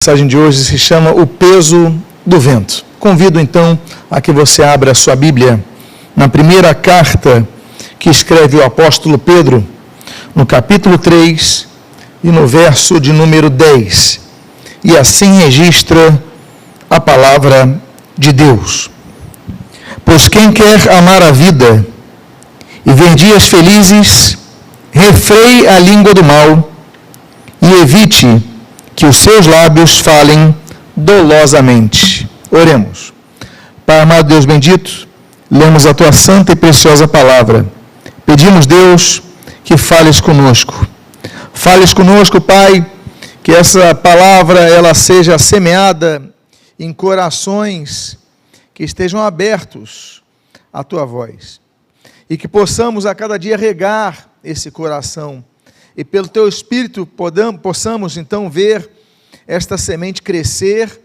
A mensagem de hoje se chama O Peso do Vento. Convido então a que você abra a sua Bíblia na primeira carta que escreve o apóstolo Pedro, no capítulo 3 e no verso de número 10. E assim registra a palavra de Deus. Pois quem quer amar a vida e ver dias felizes, refreie a língua do mal e evite que os seus lábios falem dolosamente. Oremos. Pai amado, Deus bendito, lemos a tua santa e preciosa palavra. Pedimos, Deus, que fales conosco. Fales conosco, Pai, que essa palavra ela seja semeada em corações que estejam abertos à tua voz. E que possamos a cada dia regar esse coração. E pelo teu Espírito possamos então ver esta semente crescer,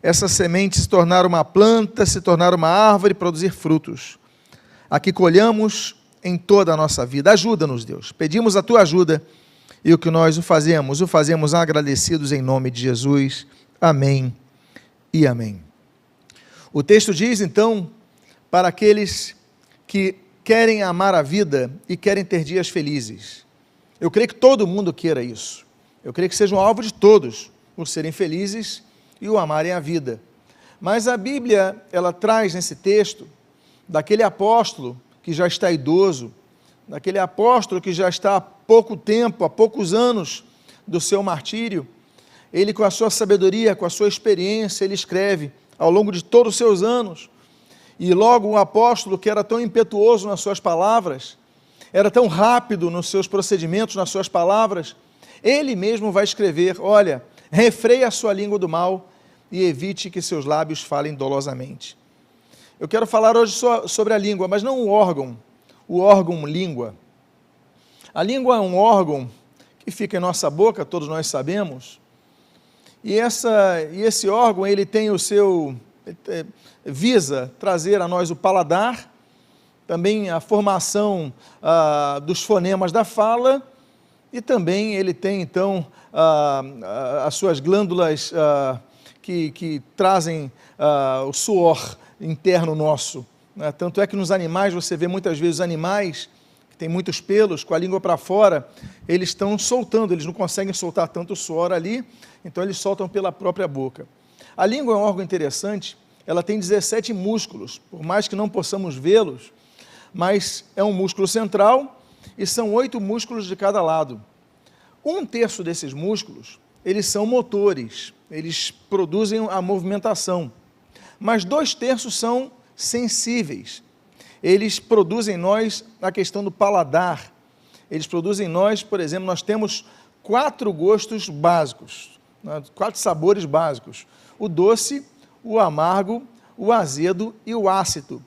essa semente se tornar uma planta, se tornar uma árvore, produzir frutos. Aqui colhamos em toda a nossa vida. Ajuda-nos, Deus. Pedimos a tua ajuda e o que nós o fazemos agradecidos em nome de Jesus. Amém e amém. O texto diz então, para aqueles que querem amar a vida e querem ter dias felizes. Eu creio que todo mundo queira isso. Eu creio que seja um alvo de todos, por serem felizes e o amarem a vida. Mas a Bíblia, ela traz nesse texto, daquele apóstolo que já está idoso, daquele apóstolo que já está há pouco tempo, há poucos anos do seu martírio, ele com a sua sabedoria, com a sua experiência, ele escreve ao longo de todos os seus anos, e logo o apóstolo que era tão impetuoso nas suas palavras, era tão rápido nos seus procedimentos, nas suas palavras, ele mesmo vai escrever, olha, refreie a sua língua do mal e evite que seus lábios falem dolosamente. Eu quero falar hoje sobre a língua, mas não o órgão língua. A língua é um órgão que fica em nossa boca, todos nós sabemos, e esse órgão, ele tem visa trazer a nós o paladar, também a formação dos fonemas da fala, e também ele tem, então, as suas glândulas que trazem o suor interno nosso. Né? Tanto é que nos animais, você vê muitas vezes os animais, que têm muitos pelos, com a língua para fora, eles estão soltando, eles não conseguem soltar tanto suor ali, então eles soltam pela própria boca. A língua é um órgão interessante, ela tem 17 músculos, por mais que não possamos vê-los, mas é um músculo central e são 8 músculos de cada lado. 1/3 desses músculos, eles são motores, eles produzem a movimentação, mas 2/3 são sensíveis. Eles produzem em nós a questão do paladar, eles produzem em nós, por exemplo, nós temos 4 gostos básicos, 4 sabores básicos, o doce, o amargo, o azedo e o ácido.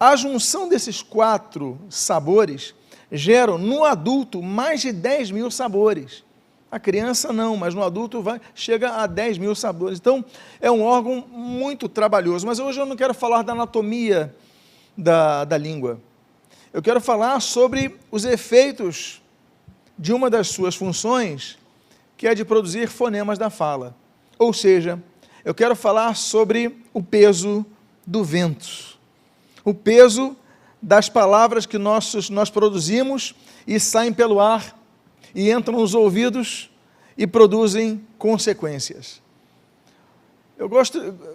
A junção desses 4 sabores geram no adulto mais de 10 mil sabores. A criança não, mas no adulto chega a 10 mil sabores. Então, é um órgão muito trabalhoso. Mas hoje eu não quero falar da anatomia da língua. Eu quero falar sobre os efeitos de uma das suas funções, que é de produzir fonemas da fala. Ou seja, eu quero falar sobre o peso do vento. O peso das palavras que nós produzimos e saem pelo ar e entram nos ouvidos e produzem consequências. Eu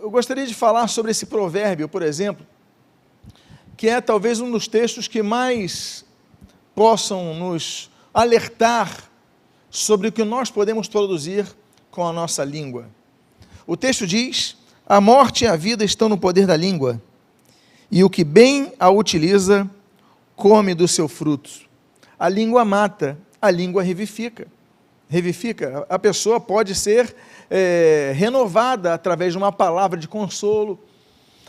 gostaria de falar sobre esse provérbio, por exemplo, que é talvez um dos textos que mais possam nos alertar sobre o que nós podemos produzir com a nossa língua. O texto diz: a morte e a vida estão no poder da língua, e o que bem a utiliza, come do seu fruto. A língua mata, a língua revifica. A pessoa pode ser renovada através de uma palavra de consolo.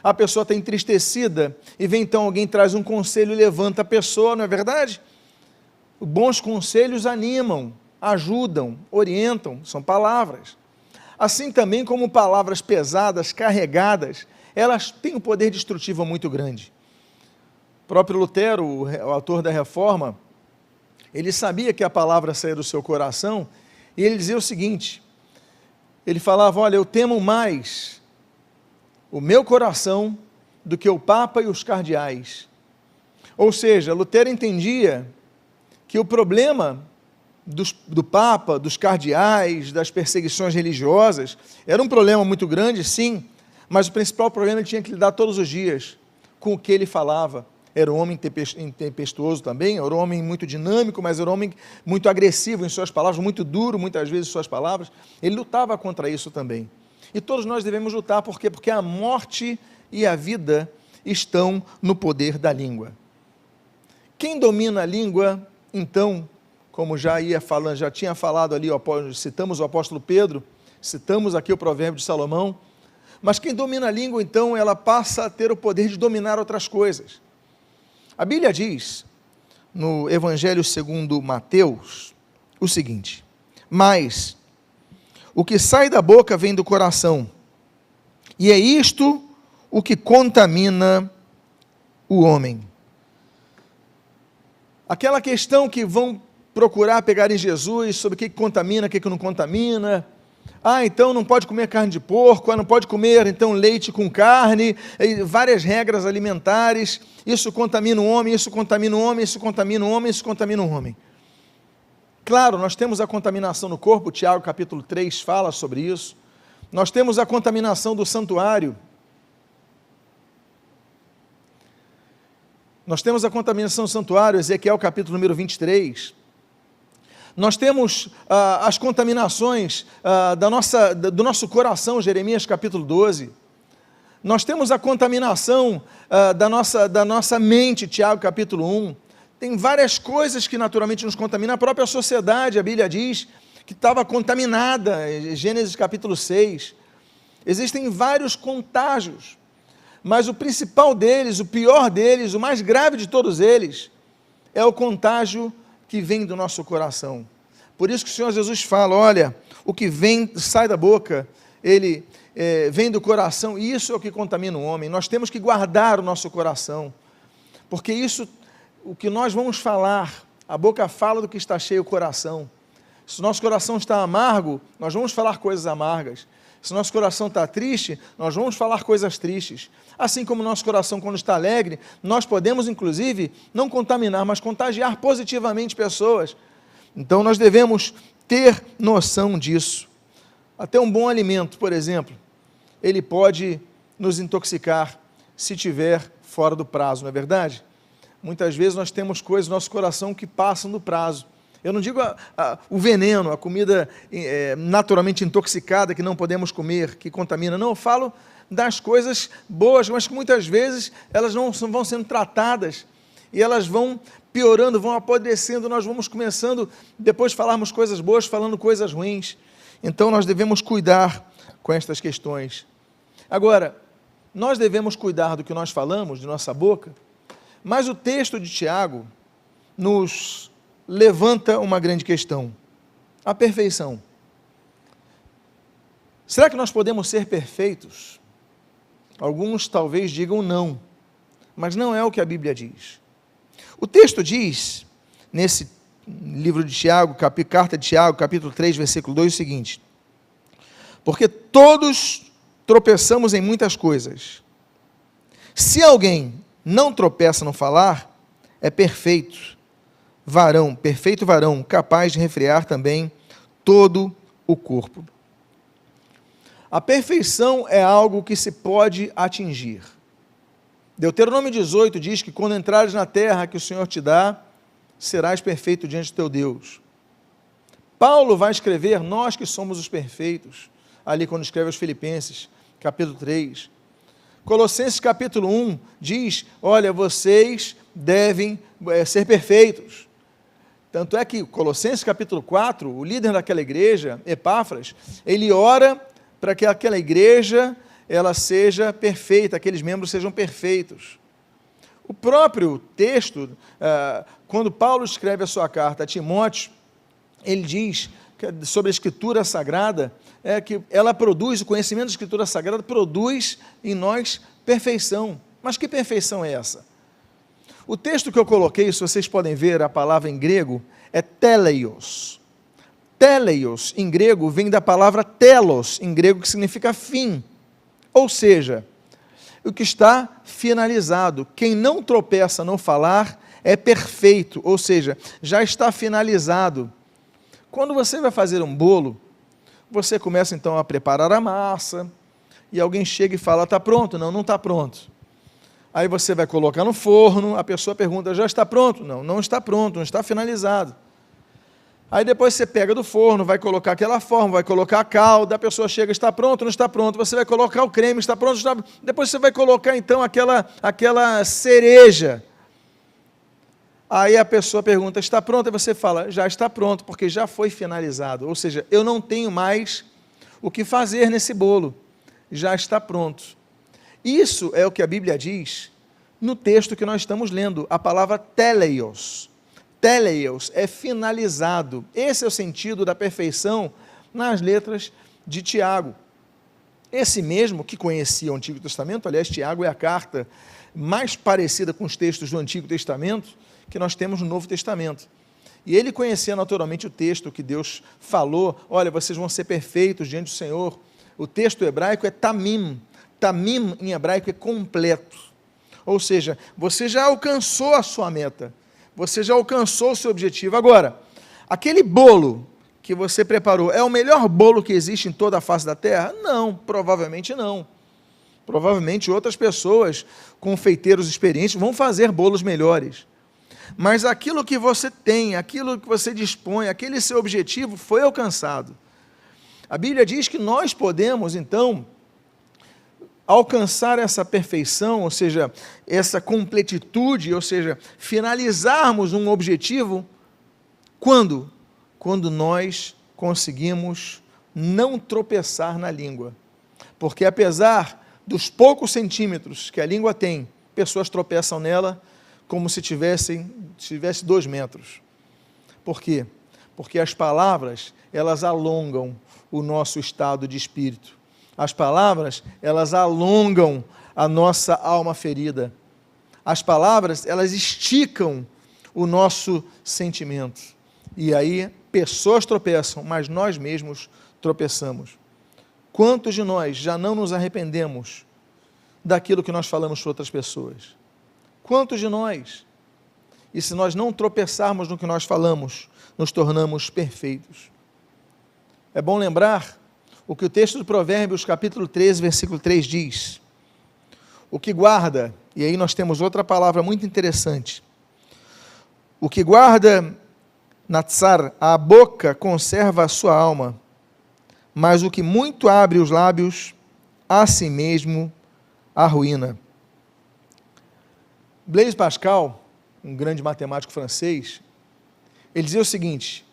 A pessoa está entristecida e vem então alguém traz um conselho e levanta a pessoa, não é verdade? Bons conselhos animam, ajudam, orientam, são palavras. Assim também como palavras pesadas, carregadas, elas têm um poder destrutivo muito grande. O próprio Lutero, o autor da Reforma, ele sabia que a palavra saía do seu coração, e ele dizia o seguinte: ele falava, olha, eu temo mais o meu coração do que o Papa e os cardeais. Ou seja, Lutero entendia que o problema do Papa, dos cardeais, das perseguições religiosas, era um problema muito grande, sim, mas o principal problema ele tinha que lidar todos os dias com o que ele falava. Era um homem tempestuoso também, era um homem muito dinâmico, mas era um homem muito agressivo em suas palavras, muito duro muitas vezes em suas palavras. Ele lutava contra isso também. E todos nós devemos lutar, por quê? Porque a morte e a vida estão no poder da língua. Quem domina a língua, então, como já tinha falado ali, citamos o apóstolo Pedro, citamos aqui o provérbio de Salomão, mas quem domina a língua, então, ela passa a ter o poder de dominar outras coisas. A Bíblia diz, no Evangelho segundo Mateus, o seguinte, mas o que sai da boca vem do coração, e é isto o que contamina o homem. Aquela questão que vão procurar pegar em Jesus sobre o que contamina, o que não contamina. Então não pode comer carne de porco, não pode comer então leite com carne, várias regras alimentares, isso contamina o homem, isso contamina o homem, isso contamina o homem, isso contamina o homem. Claro, nós temos a contaminação no corpo, Tiago capítulo 3 fala sobre isso, nós temos a contaminação do santuário, nós temos a contaminação do santuário, Ezequiel capítulo número 23, nós temos as contaminações do nosso coração, Jeremias capítulo 12, nós temos a contaminação da nossa mente, Tiago capítulo 1, tem várias coisas que naturalmente nos contaminam, a própria sociedade, a Bíblia diz, que estava contaminada, Gênesis capítulo 6, existem vários contágios, mas o principal deles, o pior deles, o mais grave de todos eles, é o contágio que vem do nosso coração. Por isso que o Senhor Jesus fala, olha, o que sai da boca, ele vem do coração, e isso é o que contamina o homem. Nós temos que guardar o nosso coração, porque isso, o que nós vamos falar, a boca fala do que está cheio o coração. Se o nosso coração está amargo, nós vamos falar coisas amargas. Se o nosso coração está triste, nós vamos falar coisas tristes. Assim como o nosso coração, quando está alegre, nós podemos, inclusive, não contaminar, mas contagiar positivamente pessoas. Então, nós devemos ter noção disso. Até um bom alimento, por exemplo, ele pode nos intoxicar se estiver fora do prazo, não é verdade? Muitas vezes nós temos coisas no nosso coração que passam do prazo. Eu não digo o veneno, a comida naturalmente intoxicada que não podemos comer, que contamina. Não, eu falo das coisas boas, mas que muitas vezes elas não vão sendo tratadas e elas vão piorando, vão apodrecendo, nós vamos começando, depois de falarmos coisas boas, falando coisas ruins. Então nós devemos cuidar com estas questões. Agora, nós devemos cuidar do que nós falamos, de nossa boca, mas o texto de Tiago nos levanta uma grande questão, a perfeição. Será que nós podemos ser perfeitos? Alguns talvez digam não, mas não é o que a Bíblia diz. O texto diz, nesse livro de Tiago, carta de Tiago, capítulo 3, versículo 2, o seguinte, porque todos tropeçamos em muitas coisas. Se alguém não tropeça no falar, é perfeito varão, capaz de refrear também todo o corpo. A perfeição é algo que se pode atingir. Deuteronômio 18 diz que quando entrares na terra que o Senhor te dá, serás perfeito diante do teu Deus. Paulo vai escrever, nós que somos os perfeitos, ali quando escreve aos Filipenses, capítulo 3. Colossenses capítulo 1 diz, olha, vocês devem ser perfeitos. Tanto é que Colossenses capítulo 4, o líder daquela igreja, Epáfras, ele ora para que aquela igreja ela seja perfeita, aqueles membros sejam perfeitos. O próprio texto, quando Paulo escreve a sua carta a Timóteo, ele diz sobre a Escritura Sagrada, que ela produz, o conhecimento da Escritura Sagrada produz em nós perfeição. Mas que perfeição é essa? O texto que eu coloquei, se vocês podem ver, a palavra em grego, é teleios. Teleios, em grego, vem da palavra telos, em grego, que significa fim. Ou seja, o que está finalizado. Quem não tropeça no falar é perfeito, ou seja, já está finalizado. Quando você vai fazer um bolo, você começa então a preparar a massa, e alguém chega e fala, está pronto? Não, não está pronto. Aí você vai colocar no forno, a pessoa pergunta, já está pronto? Não, não está pronto, não está finalizado. Aí depois você pega do forno, vai colocar aquela forma, vai colocar a calda, a pessoa chega, está pronto, não está pronto, você vai colocar o creme, está pronto, está... Depois você vai colocar então aquela cereja. Aí a pessoa pergunta, está pronto? Aí você fala, já está pronto, porque já foi finalizado. Ou seja, eu não tenho mais o que fazer nesse bolo, já está pronto. Isso é o que a Bíblia diz no texto que nós estamos lendo, a palavra teleios. Teleios é finalizado. Esse é o sentido da perfeição nas letras de Tiago. Esse mesmo que conhecia o Antigo Testamento, aliás, Tiago é a carta mais parecida com os textos do Antigo Testamento que nós temos no Novo Testamento. E ele conhecia naturalmente o texto que Deus falou, olha, vocês vão ser perfeitos diante do Senhor. O texto hebraico é tamim. Tamim em hebraico é completo. Ou seja, você já alcançou a sua meta. Você já alcançou o seu objetivo. Agora, aquele bolo que você preparou é o melhor bolo que existe em toda a face da terra? Não, provavelmente não. Provavelmente outras pessoas, confeiteiros experientes, vão fazer bolos melhores. Mas aquilo que você tem, aquilo que você dispõe, aquele seu objetivo foi alcançado. A Bíblia diz que nós podemos, então, alcançar essa perfeição, ou seja, essa completitude, ou seja, finalizarmos um objetivo, quando? Quando nós conseguimos não tropeçar na língua. Porque apesar dos poucos centímetros que a língua tem, pessoas tropeçam nela como se tivesse 2 metros. Por quê? Porque as palavras, elas alongam o nosso estado de espírito. As palavras, elas alongam a nossa alma ferida. As palavras, elas esticam o nosso sentimento. E aí, pessoas tropeçam, mas nós mesmos tropeçamos. Quantos de nós já não nos arrependemos daquilo que nós falamos para outras pessoas? Quantos de nós? E se nós não tropeçarmos no que nós falamos, nos tornamos perfeitos. É bom lembrar o que o texto de Provérbios, capítulo 13, versículo 3 diz. O que guarda, e aí nós temos outra palavra muito interessante. O que guarda, natsar, a boca conserva a sua alma, mas o que muito abre os lábios, a si mesmo arruína. Blaise Pascal, um grande matemático francês, ele dizia o seguinte,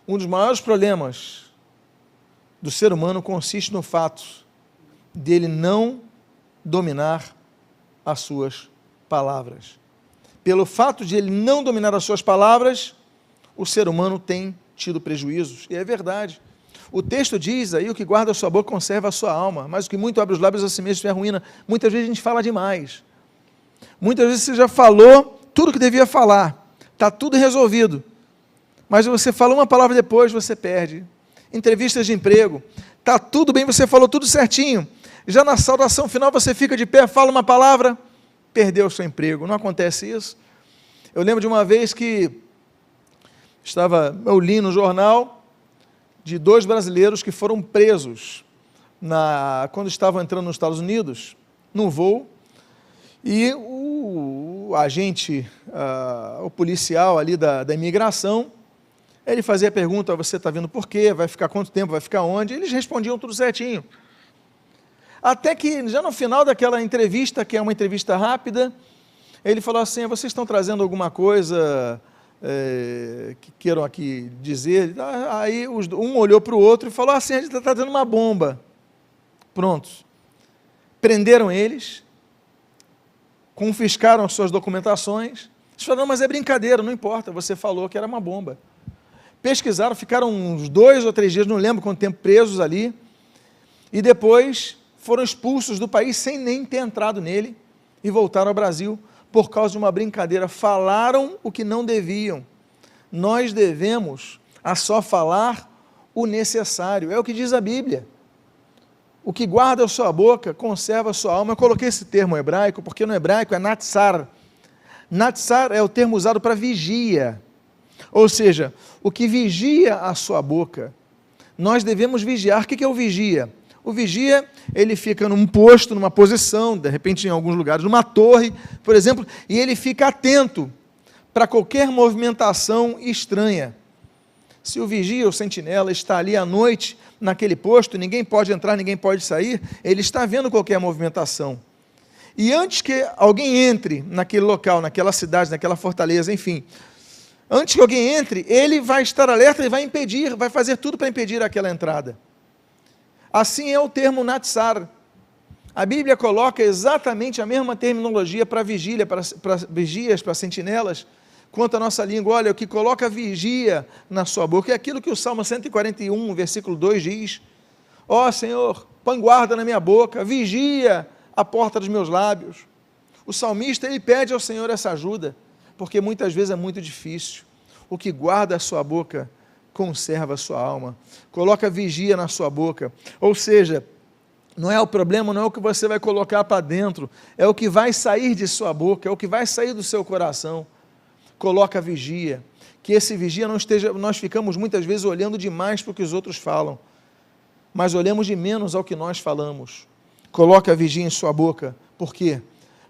um dos maiores problemas do ser humano consiste no fato dele não dominar as suas palavras. Pelo fato de ele não dominar as suas palavras, o ser humano tem tido prejuízos, e é verdade. O texto diz aí, o que guarda a sua boca conserva a sua alma, mas o que muito abre os lábios a si mesmo é ruína. Muitas vezes a gente fala demais. Muitas vezes você já falou tudo que devia falar, está tudo resolvido, mas você fala uma palavra depois, você perde. Entrevistas de emprego, está tudo bem, você falou tudo certinho, já na saudação final você fica de pé, fala uma palavra, perdeu o seu emprego. Não acontece isso? Eu lembro de uma vez que eu li no jornal de 2 brasileiros que foram presos quando estavam entrando nos Estados Unidos, num voo, e o agente, o policial ali da imigração, ele fazia a pergunta, você está vindo por quê? Vai ficar quanto tempo? Vai ficar onde? Eles respondiam tudo certinho. Até que, já no final daquela entrevista, que é uma entrevista rápida, ele falou assim, vocês estão trazendo alguma coisa que queiram aqui dizer? Aí um olhou para o outro e falou assim, a gente está trazendo uma bomba. Pronto. Prenderam eles, confiscaram as suas documentações, eles falaram, não, mas é brincadeira, não importa, você falou que era uma bomba. Pesquisaram, ficaram uns 2 ou 3 dias, não lembro quanto tempo, presos ali, e depois foram expulsos do país sem nem ter entrado nele, e voltaram ao Brasil por causa de uma brincadeira. Falaram o que não deviam. Nós devemos a só falar o necessário. É o que diz a Bíblia. O que guarda a sua boca, conserva a sua alma. Eu coloquei esse termo hebraico, porque no hebraico é natsar. Natsar é o termo usado para vigia. Ou seja, o que vigia a sua boca. Nós devemos vigiar. O que é o vigia? O vigia, ele fica num posto, numa posição, de repente em alguns lugares, numa torre, por exemplo, e ele fica atento para qualquer movimentação estranha. Se o vigia ou sentinela está ali à noite, naquele posto, ninguém pode entrar, ninguém pode sair, ele está vendo qualquer movimentação. E antes que alguém entre naquele local, naquela cidade, naquela fortaleza, enfim, antes que alguém entre, ele vai estar alerta e vai impedir, vai fazer tudo para impedir aquela entrada. Assim é o termo natsar. A Bíblia coloca exatamente a mesma terminologia para vigília, para vigias, para sentinelas, quanto à nossa língua. Olha, o que coloca vigia na sua boca é aquilo que o Salmo 141, versículo 2 diz: ó Senhor, põe guarda na minha boca, vigia a porta dos meus lábios. O salmista, ele pede ao Senhor essa ajuda, porque muitas vezes é muito difícil. O que guarda a sua boca, conserva a sua alma. Coloca vigia na sua boca. Ou seja, não é o problema, não é o que você vai colocar para dentro, é o que vai sair de sua boca, é o que vai sair do seu coração. Coloca vigia, que esse vigia não esteja, nós ficamos muitas vezes olhando demais para o que os outros falam, mas olhamos de menos ao que nós falamos. Coloca vigia em sua boca. Por quê?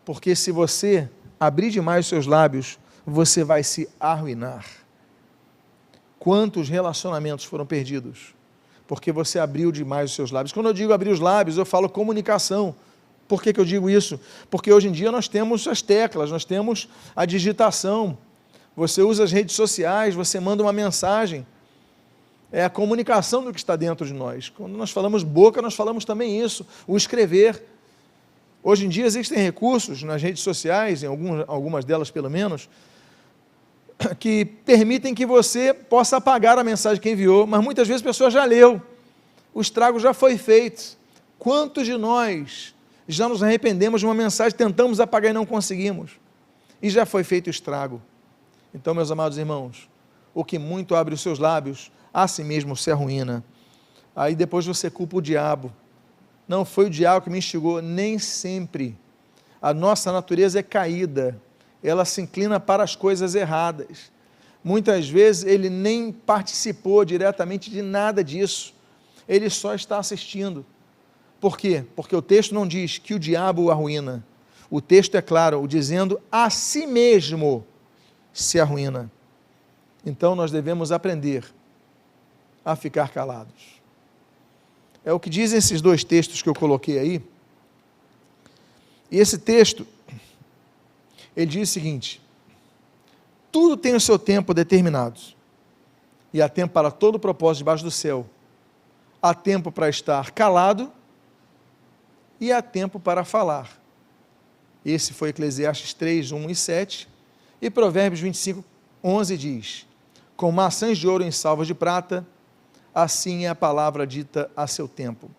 Porque se você abrir demais os seus lábios, você vai se arruinar. Quantos relacionamentos foram perdidos? Porque você abriu demais os seus lábios. Quando eu digo abrir os lábios, eu falo comunicação. Por que eu digo isso? Porque hoje em dia nós temos as teclas, nós temos a digitação. Você usa as redes sociais, você manda uma mensagem. É a comunicação do que está dentro de nós. Quando nós falamos boca, nós falamos também isso, o escrever. Hoje em dia existem recursos nas redes sociais, em algumas delas pelo menos, que permitem que você possa apagar a mensagem que enviou, mas muitas vezes a pessoa já leu, o estrago já foi feito. Quantos de nós já nos arrependemos de uma mensagem, tentamos apagar e não conseguimos, e já foi feito o estrago? Então, meus amados irmãos, o que muito abre os seus lábios, a si mesmo se arruína. Aí depois você culpa o diabo. Não foi o diabo que me instigou, nem sempre. A nossa natureza é caída, ela se inclina para as coisas erradas. Muitas vezes ele nem participou diretamente de nada disso, ele só está assistindo. Por quê? Porque o texto não diz que o diabo o arruína, o texto é claro, dizendo a si mesmo se arruína. Então nós devemos aprender a ficar calados. É o que dizem esses dois textos que eu coloquei aí. E esse texto, ele diz o seguinte: tudo tem o seu tempo determinado, e há tempo para todo propósito debaixo do céu. Há tempo para estar calado, e há tempo para falar. Esse foi Eclesiastes 3, 1 e 7, e Provérbios 25, 11 diz: com maçãs de ouro em salvas de prata, assim é a palavra dita a seu tempo.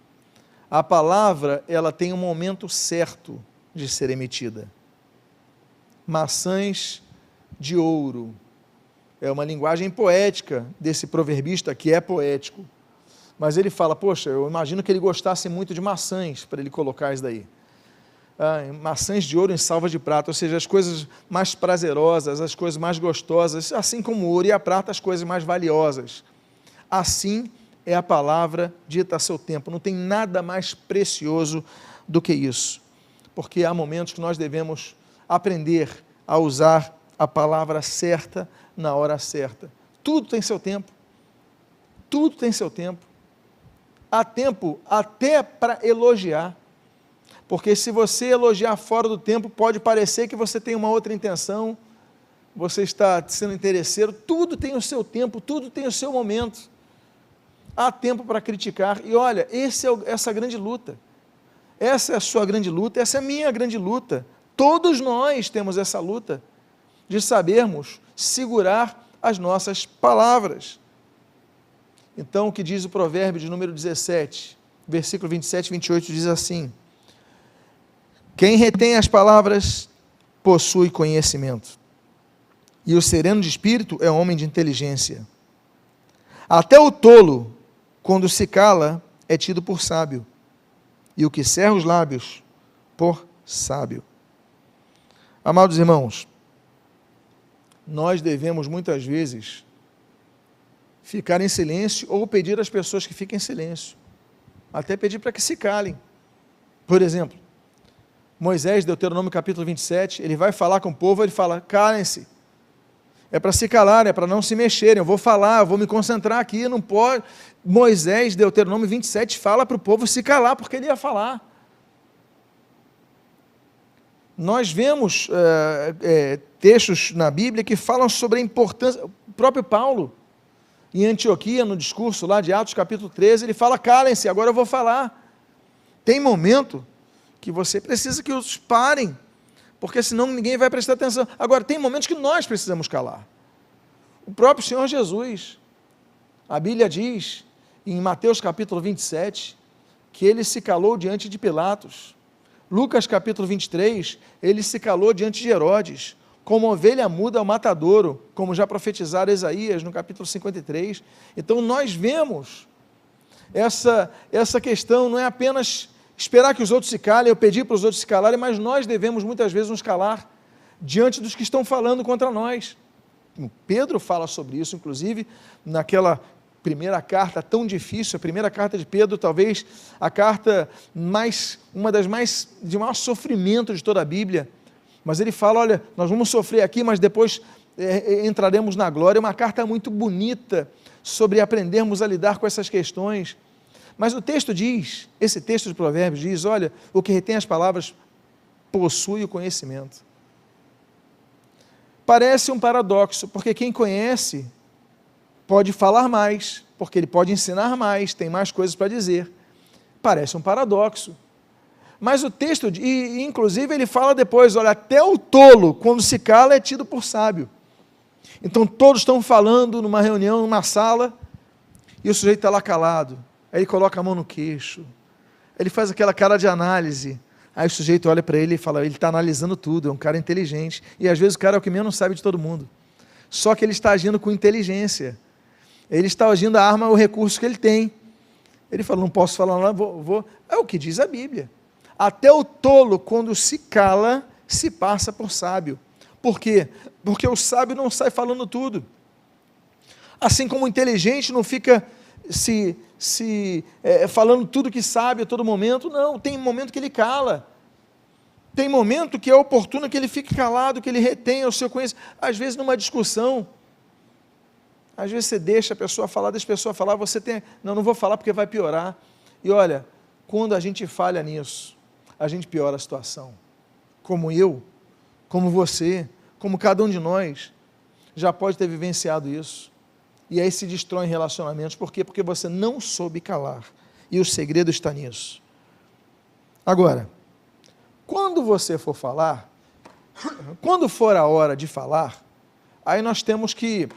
A palavra, ela tem um momento certo de ser emitida. Maçãs de ouro, é uma linguagem poética desse proverbista, que é poético, mas ele fala, poxa, eu imagino que ele gostasse muito de maçãs, para ele colocar isso daí. Maçãs de ouro em salvas de prata, ou seja, as coisas mais prazerosas, as coisas mais gostosas, assim como o ouro e a prata, as coisas mais valiosas. Assim é a palavra dita a seu tempo, não tem nada mais precioso do que isso, porque há momentos que nós devemos aprender a usar a palavra certa na hora certa. Tudo tem seu tempo, tudo tem seu tempo. Há tempo até para elogiar, porque se você elogiar fora do tempo, pode parecer que você tem uma outra intenção, você está sendo interesseiro. Tudo tem o seu tempo, tudo tem o seu momento. Há tempo para criticar, e olha, essa é a grande luta, essa é a sua grande luta, essa é a minha grande luta. Todos nós temos essa luta de sabermos segurar as nossas palavras. Então, o que diz o provérbio de número 17, versículo 27 e 28, diz assim: quem retém as palavras possui conhecimento, e o sereno de espírito é homem de inteligência. Até o tolo quando se cala, é tido por sábio, e o que cerra os lábios, por sábio. Amados irmãos, nós devemos muitas vezes ficar em silêncio ou pedir às pessoas que fiquem em silêncio, até pedir para que se calem. Por exemplo, Moisés, Deuteronômio capítulo 27, ele vai falar com o povo, ele fala, calem-se, é para se calar, é para não se mexerem, eu vou falar, eu vou me concentrar aqui, não pode. Moisés, Deuteronômio 27, fala para o povo se calar, porque ele ia falar. Nós vemos textos na Bíblia que falam sobre a importância, o próprio Paulo, em Antioquia, no discurso lá de Atos capítulo 13, ele fala, calem-se, agora eu vou falar. Tem momento que você precisa que os parem, porque senão ninguém vai prestar atenção. Agora, tem momentos que nós precisamos calar. O próprio Senhor Jesus, a Bíblia diz, em Mateus capítulo 27, que ele se calou diante de Pilatos. Lucas capítulo 23, ele se calou diante de Herodes, como ovelha muda ao matadouro, como já profetizara Isaías no capítulo 53. Então nós vemos essa questão, não é apenas esperar que os outros se calem, eu pedir para os outros se calarem, mas nós devemos muitas vezes nos calar diante dos que estão falando contra nós. Pedro fala sobre isso, inclusive, naquela primeira carta tão difícil, a primeira carta de Pedro, talvez a carta uma das de maior sofrimento de toda a Bíblia, mas ele fala, olha, nós vamos sofrer aqui, mas depois entraremos na glória. É uma carta muito bonita sobre aprendermos a lidar com essas questões. Mas o texto diz, esse texto de Provérbios diz, olha, o que retém as palavras possui o conhecimento. Parece um paradoxo, porque quem conhece pode falar mais, porque ele pode ensinar mais, tem mais coisas para dizer. Parece um paradoxo. Mas o texto, inclusive ele fala depois, olha, até o tolo, quando se cala, é tido por sábio. Então todos estão falando numa reunião, numa sala, e o sujeito está lá calado. Aí ele coloca a mão no queixo, ele faz aquela cara de análise, aí o sujeito olha para ele e fala, ele está analisando tudo, é um cara inteligente, e às vezes o cara é o que menos sabe de todo mundo, só que ele está agindo com inteligência, ele está agindo a arma, o recurso que ele tem. Ele fala, não posso falar lá, vou. É o que diz a Bíblia. Até o tolo, quando se cala, se passa por sábio. Por quê? Porque o sábio não sai falando tudo. Assim como o inteligente não fica falando tudo que sabe a todo momento. Não, tem momento que ele cala. Tem momento que é oportuno que ele fique calado, que ele retenha o seu conhecimento. Às vezes numa discussão, às vezes você deixa a pessoa falar, deixa a pessoa falar, você tem, não vou falar porque vai piorar. E olha, quando a gente falha nisso, a gente piora a situação. Como eu, como você, como cada um de nós, já pode ter vivenciado isso. E aí se destrói em relacionamentos. Por quê? Porque você não soube calar. E o segredo está nisso. Agora, quando você for falar, quando for a hora de falar, aí nós temos que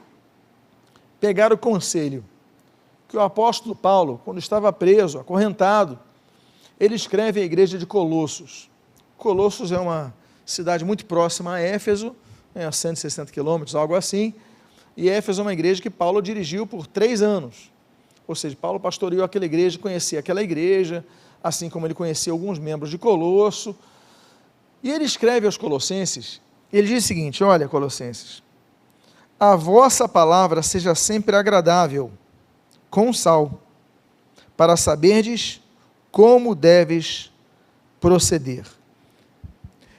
pegar o conselho que o apóstolo Paulo, quando estava preso, acorrentado, ele escreve à igreja de Colossos. Colossos é uma cidade muito próxima a Éfeso, a 160 quilômetros, algo assim, e Éfeso é uma igreja que Paulo dirigiu por 3 anos, ou seja, Paulo pastoreou aquela igreja, conhecia aquela igreja, assim como ele conhecia alguns membros de Colosso, e ele escreve aos Colossenses, ele diz o seguinte, olha Colossenses, a vossa palavra seja sempre agradável, com sal, para saberdes como deves proceder.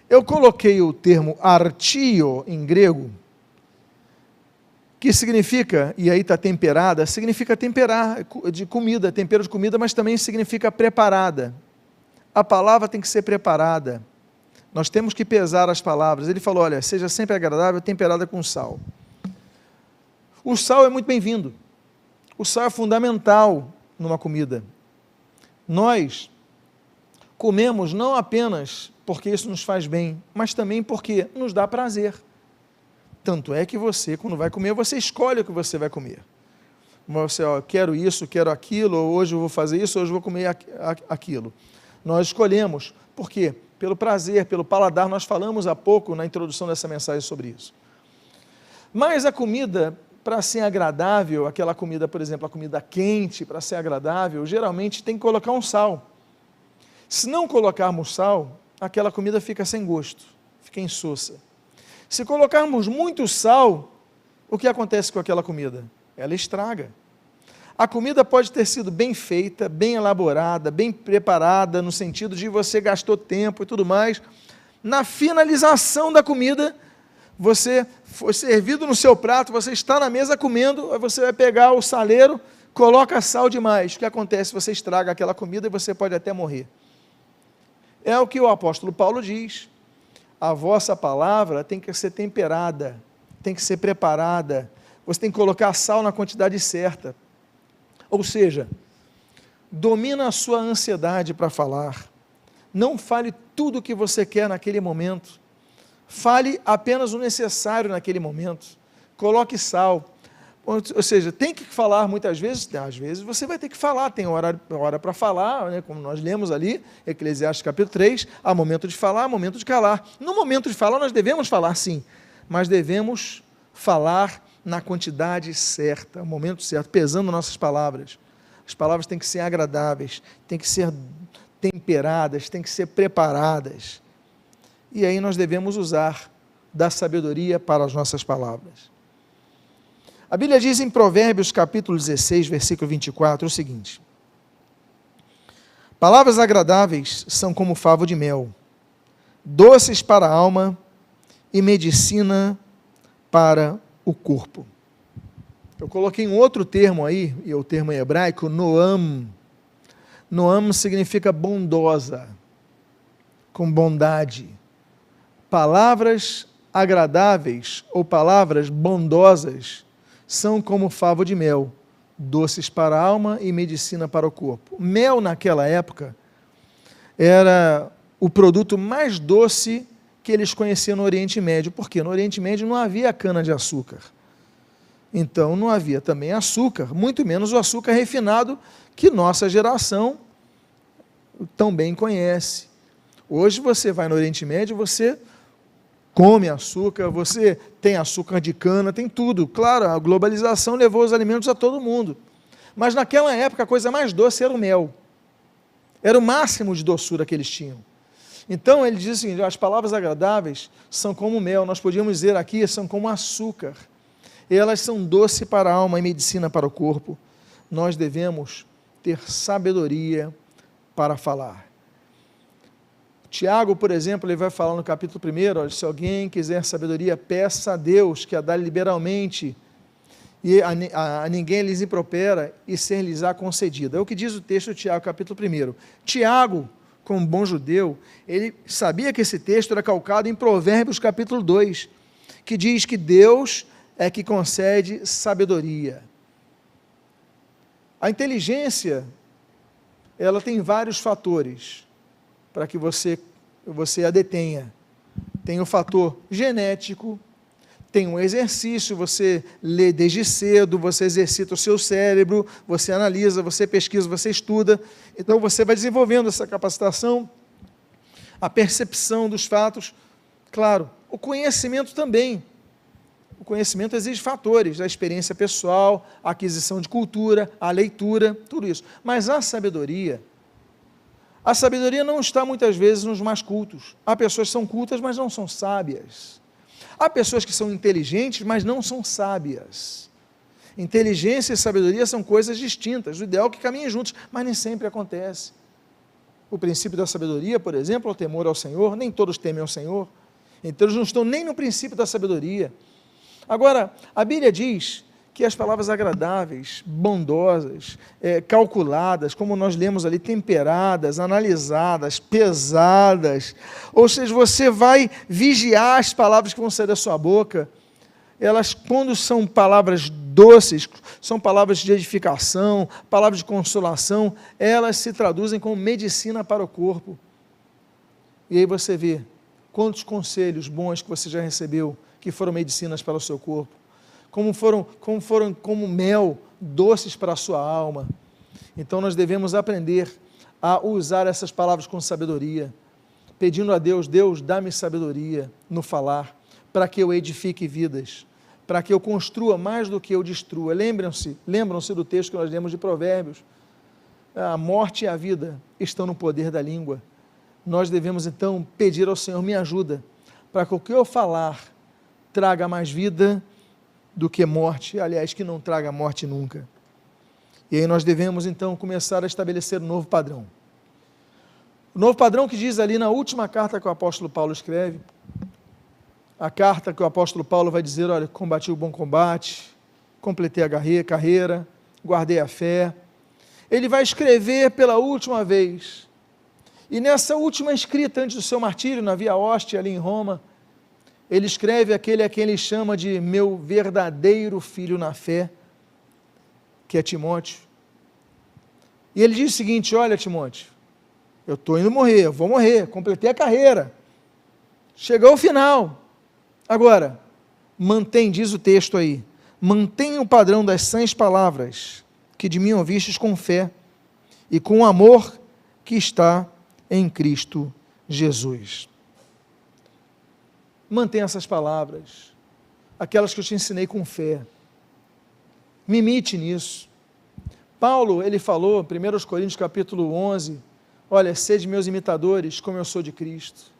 Eu coloquei o termo artio em grego, que significa, e aí está temperada, significa temperar de comida, tempero de comida, mas também significa preparada. A palavra tem que ser preparada. Nós temos que pesar as palavras. Ele falou, olha, seja sempre agradável, temperada com sal. O sal é muito bem-vindo. O sal é fundamental numa comida. Nós comemos não apenas porque isso nos faz bem, mas também porque nos dá prazer. Tanto é que você, quando vai comer, você escolhe o que você vai comer. Você, quero isso, quero aquilo, hoje eu vou fazer isso, hoje eu vou comer aquilo. Nós escolhemos. Por quê? Pelo prazer, pelo paladar. Nós falamos há pouco na introdução dessa mensagem sobre isso. Mas a comida para ser agradável, aquela comida, por exemplo, a comida quente, para ser agradável, geralmente tem que colocar um sal. Se não colocarmos sal, aquela comida fica sem gosto, fica insossa. Se colocarmos muito sal, o que acontece com aquela comida? Ela estraga. A comida pode ter sido bem feita, bem elaborada, bem preparada, no sentido de você gastou tempo e tudo mais. Na finalização da comida, você foi servido no seu prato, você está na mesa comendo, aí você vai pegar o saleiro, coloca sal demais. O que acontece? Você estraga aquela comida e você pode até morrer. É o que o apóstolo Paulo diz. A vossa palavra tem que ser temperada, tem que ser preparada. Você tem que colocar sal na quantidade certa. Ou seja, domina a sua ansiedade para falar. Não fale tudo o que você quer naquele momento. Fale apenas o necessário naquele momento. Coloque sal. Ou seja, tem que falar muitas vezes, às vezes você vai ter que falar, tem hora para falar, né, como nós lemos ali, Eclesiastes capítulo 3, há momento de falar, há momento de calar. No momento de falar, nós devemos falar sim, mas devemos falar na quantidade certa, no momento certo, pesando nossas palavras. As palavras têm que ser agradáveis, têm que ser temperadas, têm que ser preparadas. E aí nós devemos usar da sabedoria para as nossas palavras. A Bíblia diz em Provérbios capítulo 16, versículo 24, o seguinte: palavras agradáveis são como favo de mel, doces para a alma e medicina para o corpo. Eu coloquei um outro termo aí, e o termo em hebraico, noam. Noam significa bondosa, com bondade. Palavras agradáveis ou palavras bondosas são como favo de mel, doces para a alma e medicina para o corpo. Mel, naquela época, era o produto mais doce que eles conheciam no Oriente Médio. Por quê? No Oriente Médio não havia cana-de-açúcar. Então, não havia também açúcar, muito menos o açúcar refinado que nossa geração tão bem conhece. Hoje você vai no Oriente Médio, você come açúcar, você tem açúcar de cana, tem tudo. Claro, a globalização levou os alimentos a todo mundo. Mas naquela época a coisa mais doce era o mel. Era o máximo de doçura que eles tinham. Então ele diz o seguinte: as palavras agradáveis são como mel, nós podíamos dizer aqui, são como açúcar. Elas são doce para a alma e medicina para o corpo. Nós devemos ter sabedoria para falar. Tiago, por exemplo, ele vai falar no capítulo 1, olha, se alguém quiser sabedoria, peça a Deus, que a dá liberalmente, e a ninguém lhes impropera, e ser-lhes-á concedida. É o que diz o texto de Tiago, capítulo 1. Tiago, como bom judeu, ele sabia que esse texto era calcado em Provérbios, capítulo 2, que diz que Deus é que concede sabedoria. A inteligência, ela tem vários fatores para que você a detenha. Tem o fator genético, tem um exercício, você lê desde cedo, você exercita o seu cérebro, você analisa, você pesquisa, você estuda, então você vai desenvolvendo essa capacitação, a percepção dos fatos. Claro, o conhecimento também. O conhecimento exige fatores, a experiência pessoal, a aquisição de cultura, a leitura, tudo isso. Mas a sabedoria não está muitas vezes nos mais cultos. Há pessoas que são cultas, mas não são sábias. Há pessoas que são inteligentes, mas não são sábias. Inteligência e sabedoria são coisas distintas. O ideal é que caminhem juntos, mas nem sempre acontece. O princípio da sabedoria, por exemplo, é o temor ao Senhor. Nem todos temem ao Senhor. Então eles não estão nem no princípio da sabedoria. Agora, a Bíblia diz que as palavras agradáveis, bondosas, calculadas, como nós lemos ali, temperadas, analisadas, pesadas, ou seja, você vai vigiar as palavras que vão sair da sua boca. Elas, quando são palavras doces, são palavras de edificação, palavras de consolação, elas se traduzem como medicina para o corpo. E aí você vê quantos conselhos bons que você já recebeu, que foram medicinas para o seu corpo, como foram como mel, doces para a sua alma. Então nós devemos aprender a usar essas palavras com sabedoria, pedindo a Deus, Deus, dá-me sabedoria no falar, para que eu edifique vidas, para que eu construa mais do que eu destrua. Lembram-se do texto que nós lemos de Provérbios. A morte e a vida estão no poder da língua. Nós devemos então pedir ao Senhor, me ajuda, para que o que eu falar traga mais vida do que morte, aliás, que não traga morte nunca. E aí nós devemos então começar a estabelecer um novo padrão. O novo padrão que diz ali na última carta que o apóstolo Paulo escreve, a carta que o apóstolo Paulo vai dizer, olha, combati o bom combate, completei a carreira, guardei a fé. Ele vai escrever pela última vez. E nessa última escrita, antes do seu martírio, na Via Óstia, ali em Roma, ele escreve aquele a quem ele chama de meu verdadeiro filho na fé, que é Timóteo. E ele diz o seguinte, olha Timóteo, eu estou indo morrer, eu vou morrer, completei a carreira, chegou o final. Agora, diz o texto aí, mantenha o padrão das sãs palavras, que de mim ouvistes com fé, e com o amor que está em Cristo Jesus. Mantenha essas palavras, aquelas que eu te ensinei com fé. Me imite nisso. Paulo, ele falou, 1 Coríntios capítulo 11, olha, sede meus imitadores, como eu sou de Cristo.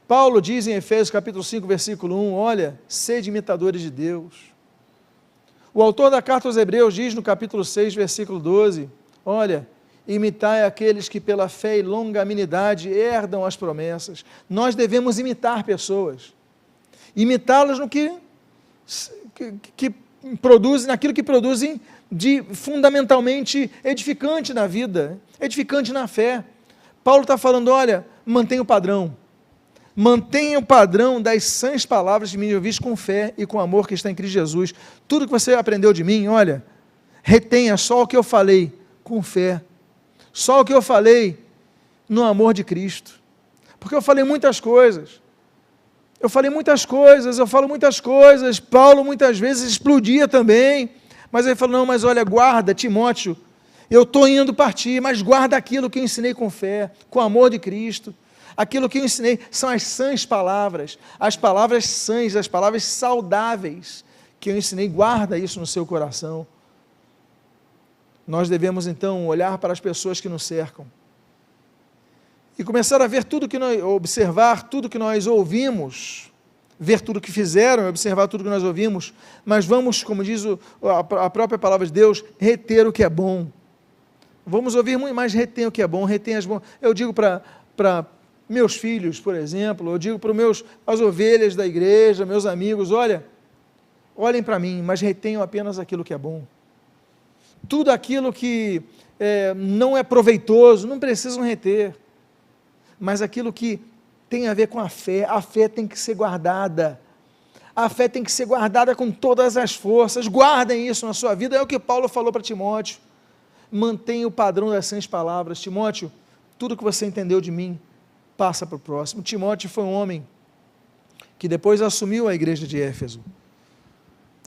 Paulo diz em Efésios capítulo 5, versículo 1, olha, sede imitadores de Deus. O autor da carta aos Hebreus diz no capítulo 6, versículo 12, olha, imitai aqueles que pela fé e longanimidade herdam as promessas. Nós devemos imitar pessoas, imitá-las no que produzem, naquilo que produzem de fundamentalmente edificante na vida, edificante na fé. Paulo está falando, olha, mantenha o padrão das sãs palavras que me ouviste com fé e com amor que está em Cristo Jesus. Tudo que você aprendeu de mim, olha, retenha só o que eu falei com fé, só o que eu falei no amor de Cristo, porque eu falo muitas coisas, Paulo muitas vezes explodia também, mas ele falou, não, mas olha, guarda, Timóteo, eu estou indo partir, mas guarda aquilo que eu ensinei com fé, com amor de Cristo. Aquilo que eu ensinei são as sãs palavras, as palavras sãs, as palavras saudáveis que eu ensinei, guarda isso no seu coração. Nós devemos então olhar para as pessoas que nos cercam e começar a ver observar tudo que nós ouvimos, ver tudo que fizeram, observar tudo que nós ouvimos, mas vamos, como diz a própria palavra de Deus, reter o que é bom. Vamos ouvir muito mais, retém o que é bom, retém as bom. Eu digo para meus filhos, por exemplo, eu digo para as ovelhas da igreja, meus amigos, olhem para mim, mas retenham apenas aquilo que é bom. Tudo aquilo que não é proveitoso, não precisam reter, mas aquilo que tem a ver com a fé tem que ser guardada, a fé tem que ser guardada com todas as forças, guardem isso na sua vida, é o que Paulo falou para Timóteo, mantenha o padrão das sãs palavras. Timóteo, tudo que você entendeu de mim, passa para o próximo. Timóteo foi um homem que depois assumiu a igreja de Éfeso.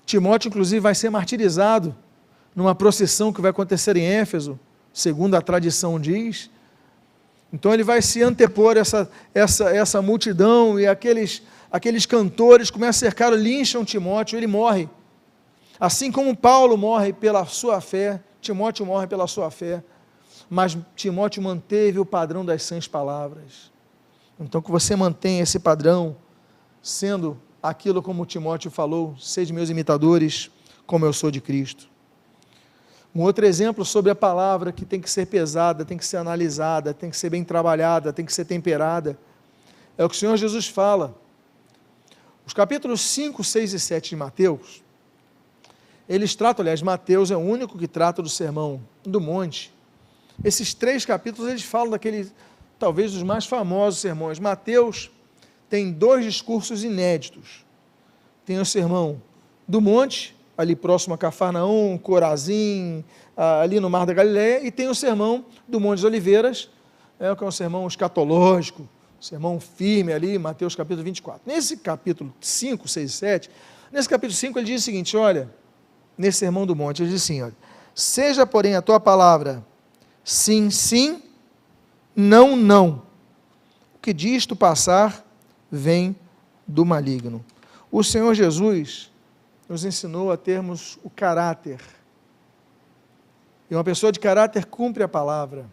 Timóteo, inclusive, vai ser martirizado numa procissão que vai acontecer em Éfeso, segundo a tradição diz. Então ele vai se antepor essa multidão e aqueles cantores começam a cercar, lincham Timóteo, ele morre. Assim como Paulo morre pela sua fé, Timóteo morre pela sua fé, mas Timóteo manteve o padrão das sãs palavras. Então que você mantenha esse padrão, sendo aquilo como Timóteo falou, sede meus imitadores, como eu sou de Cristo. Um outro exemplo sobre a palavra que tem que ser pesada, tem que ser analisada, tem que ser bem trabalhada, tem que ser temperada, é o que o Senhor Jesus fala. Os capítulos 5, 6 e 7 de Mateus, eles tratam, aliás, Mateus é o único que trata do Sermão do Monte. Esses 3 capítulos, eles falam talvez dos mais famosos sermões. Mateus tem 2 discursos inéditos. Tem o Sermão do Monte, ali próximo a Cafarnaum, Corazim, ali no Mar da Galileia, e tem o Sermão do Monte das Oliveiras, que é um sermão escatológico, sermão firme ali, Mateus capítulo 24. Nesse capítulo 5, 6 e 7, nesse capítulo 5 ele diz o seguinte, olha, nesse Sermão do Monte, ele diz assim, olha, seja porém a tua palavra sim, sim, não, não. O que disto passar vem do maligno. O Senhor Jesus nos ensinou a termos o caráter. E uma pessoa de caráter cumpre a palavra.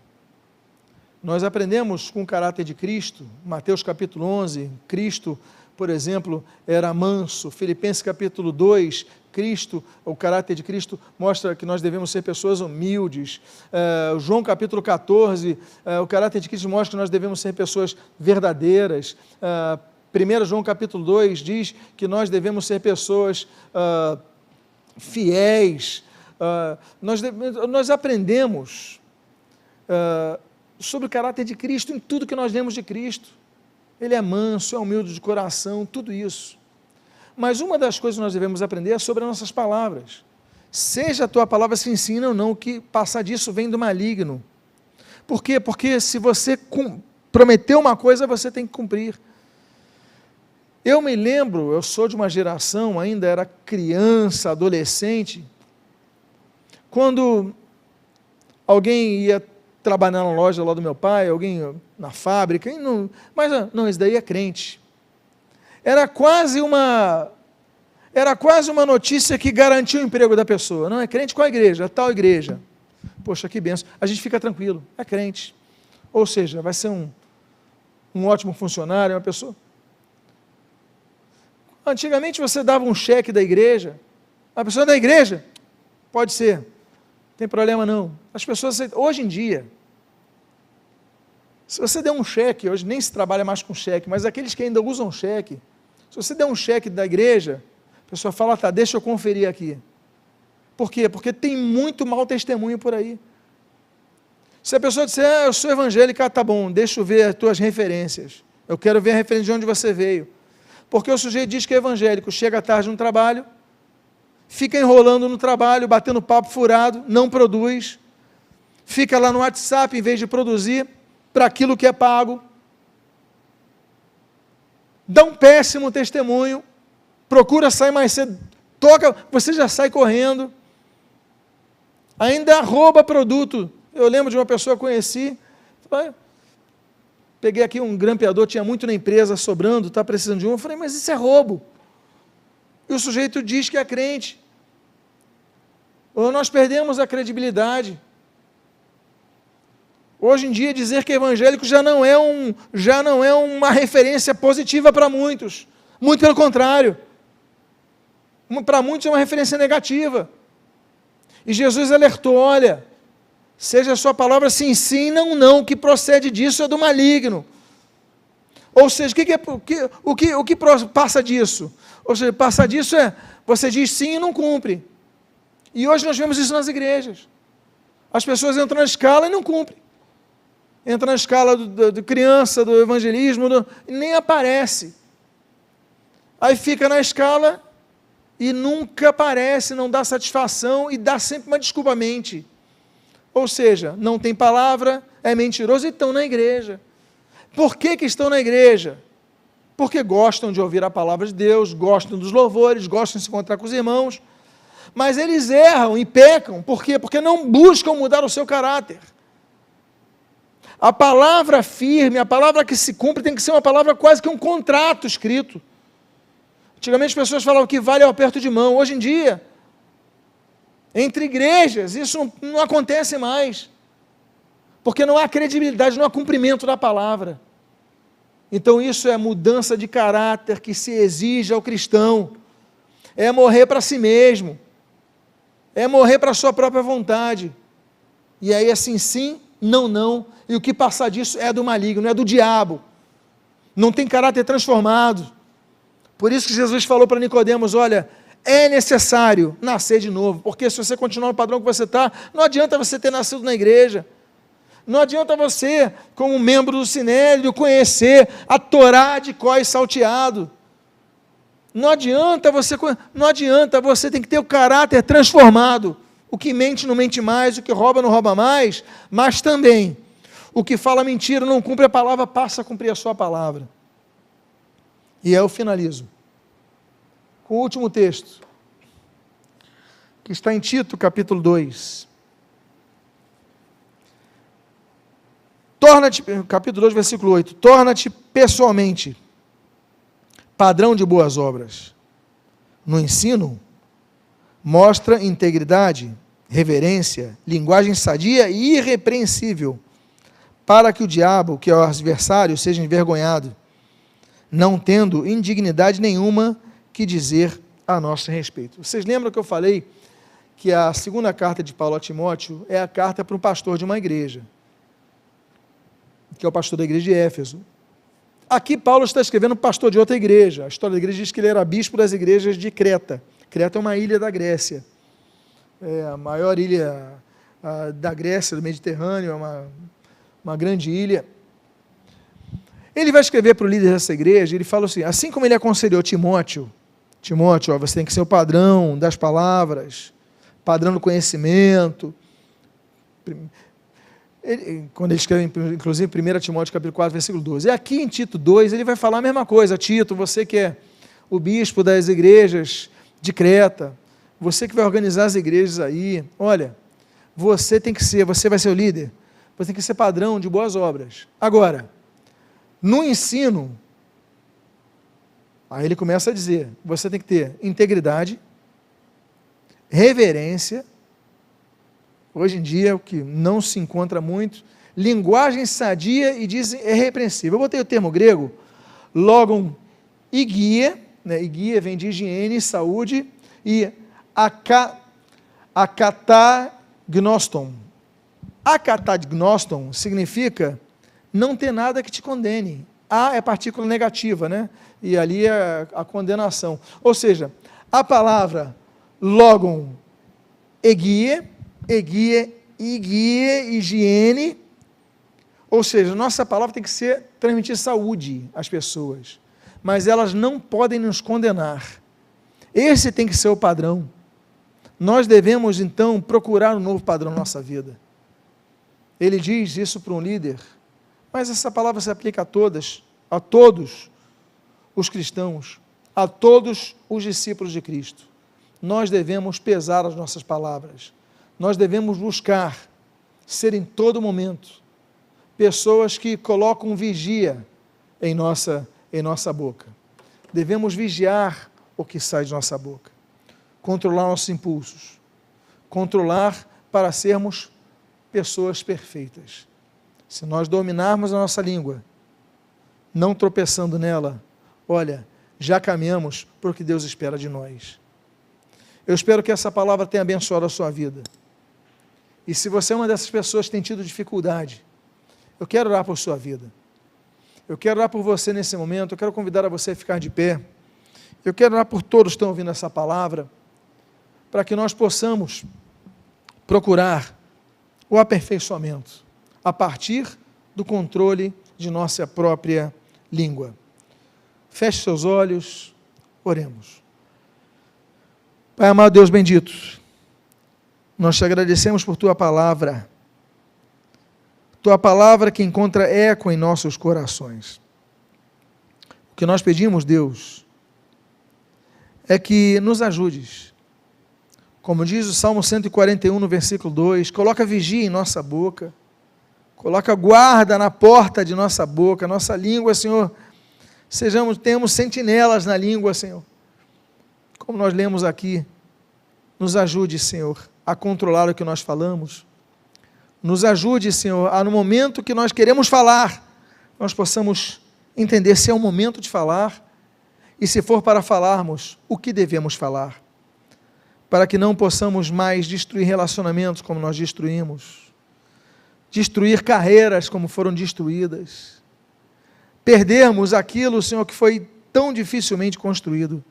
Nós aprendemos com o caráter de Cristo, Mateus capítulo 11, Cristo, por exemplo, era manso. Filipenses capítulo 2, Cristo, o caráter de Cristo mostra que nós devemos ser pessoas humildes. João capítulo 14, o caráter de Cristo mostra que nós devemos ser pessoas verdadeiras. 1 João capítulo 2 diz que nós devemos ser pessoas fiéis. Nós aprendemos sobre o caráter de Cristo em tudo que nós lemos de Cristo. Ele é manso, é humilde de coração, tudo isso. Mas uma das coisas que nós devemos aprender é sobre as nossas palavras. Seja a tua palavra se ensina ou não, que passar disso vem do maligno. Por quê? Porque se você prometeu uma coisa, você tem que cumprir. Eu me lembro, eu sou de uma geração, ainda era criança, adolescente, quando alguém ia trabalhar na loja lá do meu pai, alguém na fábrica, mas esse daí é crente. Era quase uma notícia que garantia o emprego da pessoa. Não é crente, qual igreja? Tal igreja. Poxa, que benção. A gente fica tranquilo, é crente. Ou seja, vai ser um ótimo funcionário, uma pessoa. Antigamente você dava um cheque da igreja, a pessoa da igreja, pode ser, não tem problema não. As pessoas, hoje em dia, se você der um cheque, hoje nem se trabalha mais com cheque, mas aqueles que ainda usam cheque, se você der um cheque da igreja, a pessoa fala, tá, deixa eu conferir aqui. Por quê? Porque tem muito mau testemunho por aí. Se a pessoa disser, eu sou evangélica, tá bom, deixa eu ver as tuas referências. Eu quero ver a referência de onde você veio. Porque o sujeito diz que é evangélico, chega tarde no trabalho, fica enrolando no trabalho, batendo papo furado, não produz, fica lá no WhatsApp em vez de produzir para aquilo que é pago, dá um péssimo testemunho, procura sair mais cedo, toca, você já sai correndo, ainda rouba produto. Eu lembro de uma pessoa que conheci, peguei aqui um grampeador, tinha muito na empresa sobrando, está precisando de um, eu falei, mas isso é roubo. E o sujeito diz que é crente. Ou nós perdemos a credibilidade. Hoje em dia, dizer que é evangélico já não é uma referência positiva para muitos. Muito pelo contrário. Para muitos é uma referência negativa. E Jesus alertou, olha, seja a sua palavra se ensina ou não, o que procede disso é do maligno. Ou seja, o que passa disso? Ou seja, passa disso é, você diz sim e não cumpre. E hoje nós vemos isso nas igrejas. As pessoas entram na escala e não cumprem. Entra na escala do criança, do evangelismo, nem aparece. Aí fica na escala e nunca aparece, não dá satisfação e dá sempre uma desculpa, mente. Ou seja, não tem palavra, é mentiroso e estão na igreja. Por que estão na igreja? Porque gostam de ouvir a palavra de Deus, gostam dos louvores, gostam de se encontrar com os irmãos, mas eles erram e pecam. Por quê? Porque não buscam mudar o seu caráter. A palavra firme, a palavra que se cumpre, tem que ser uma palavra quase que um contrato escrito. Antigamente as pessoas falavam que vale ao aperto de mão. Hoje em dia, entre igrejas, isso não acontece mais. Porque não há credibilidade, não há cumprimento da palavra. Então isso é mudança de caráter que se exige ao cristão. É morrer para si mesmo. É morrer para a sua própria vontade. E aí assim, sim, não. E o que passar disso é do maligno, é do diabo. Não tem caráter transformado. Por isso que Jesus falou para Nicodemos, olha, é necessário nascer de novo, porque se você continuar no padrão que você está, não adianta você ter nascido na igreja. Não adianta você, como membro do Sinédrio, conhecer a Torá de có e salteado. Não adianta, você tem que ter o caráter transformado. O que mente não mente mais, o que rouba não rouba mais, mas também o que fala mentira, não cumpre a palavra, passa a cumprir a sua palavra. E aí eu finalizo com o último texto, que está em Tito, capítulo 2. Capítulo 2, versículo 8, torna-te pessoalmente padrão de boas obras, no ensino, mostra integridade, reverência, linguagem sadia e irrepreensível, para que o diabo, que é o adversário, seja envergonhado, não tendo indignidade nenhuma que dizer a nosso respeito. Vocês lembram que eu falei que a segunda carta de Paulo a Timóteo é a carta para um pastor de uma igreja, que é o pastor da igreja de Éfeso. Aqui Paulo está escrevendo pastor de outra igreja. A história da igreja diz que ele era bispo das igrejas de Creta. Creta é uma ilha da Grécia. É a maior ilha da Grécia, do Mediterrâneo, é uma grande ilha. Ele vai escrever para o líder dessa igreja, ele fala assim como ele aconselhou Timóteo, você tem que ser o padrão das palavras, padrão do conhecimento. Quando ele escreve, inclusive, 1 Timóteo capítulo 4, versículo 12. E aqui em Tito 2, ele vai falar a mesma coisa. Tito, você que é o bispo das igrejas de Creta, você que vai organizar as igrejas aí, olha, você vai ser o líder, você tem que ser padrão de boas obras. Agora, no ensino, aí ele começa a dizer, você tem que ter integridade, reverência, hoje em dia, o que não se encontra muito, linguagem sadia e irrepreensível. Eu botei o termo grego, logon igia, né? Igia vem de higiene, saúde, e akatagnoston. Akatagnoston significa não ter nada que te condene. A é partícula negativa, né? E ali é a condenação. Ou seja, a palavra logon egie, higiene, ou seja, nossa palavra tem que transmitir saúde às pessoas, mas elas não podem nos condenar. Esse tem que ser o padrão. Nós devemos, então, procurar um novo padrão na nossa vida. Ele diz isso para um líder, mas essa palavra se aplica a todos os cristãos, a todos os discípulos de Cristo. Nós devemos pesar as nossas palavras. Nós devemos buscar ser em todo momento pessoas que colocam vigia em nossa boca. Devemos vigiar o que sai de nossa boca, controlar nossos impulsos, controlar para sermos pessoas perfeitas. Se nós dominarmos a nossa língua, não tropeçando nela, olha, já caminhamos para o que Deus espera de nós. Eu espero que essa palavra tenha abençoado a sua vida. E se você é uma dessas pessoas que tem tido dificuldade, eu quero orar por sua vida. Eu quero orar por você nesse momento, eu quero convidar a você a ficar de pé. Eu quero orar por todos que estão ouvindo essa palavra, para que nós possamos procurar o aperfeiçoamento, a partir do controle de nossa própria língua. Feche seus olhos, oremos. Pai amado, Deus bendito, nós te agradecemos por Tua palavra que encontra eco em nossos corações. O que nós pedimos, Deus, é que nos ajudes. Como diz o Salmo 141, no versículo 2, coloca vigia em nossa boca, coloca guarda na porta de nossa boca, nossa língua, Senhor, tenhamos sentinelas na língua, Senhor. Como nós lemos aqui, nos ajude, Senhor, a controlar o que nós falamos. Nos ajude, Senhor, a no momento que nós queremos falar, nós possamos entender se é o momento de falar e se for para falarmos, o que devemos falar, para que não possamos mais destruir relacionamentos como nós destruímos, destruir carreiras como foram destruídas, perdermos aquilo, Senhor, que foi tão dificilmente construído.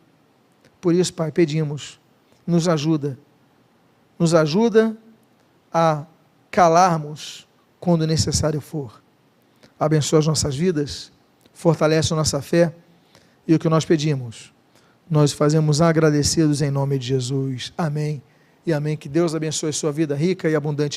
Por isso, Pai, pedimos, nos ajuda a calarmos quando necessário for. Abençoa as nossas vidas, fortalece a nossa fé, e o que nós pedimos, nós fazemos agradecidos em nome de Jesus. Amém e amém. Que Deus abençoe a sua vida rica e abundante.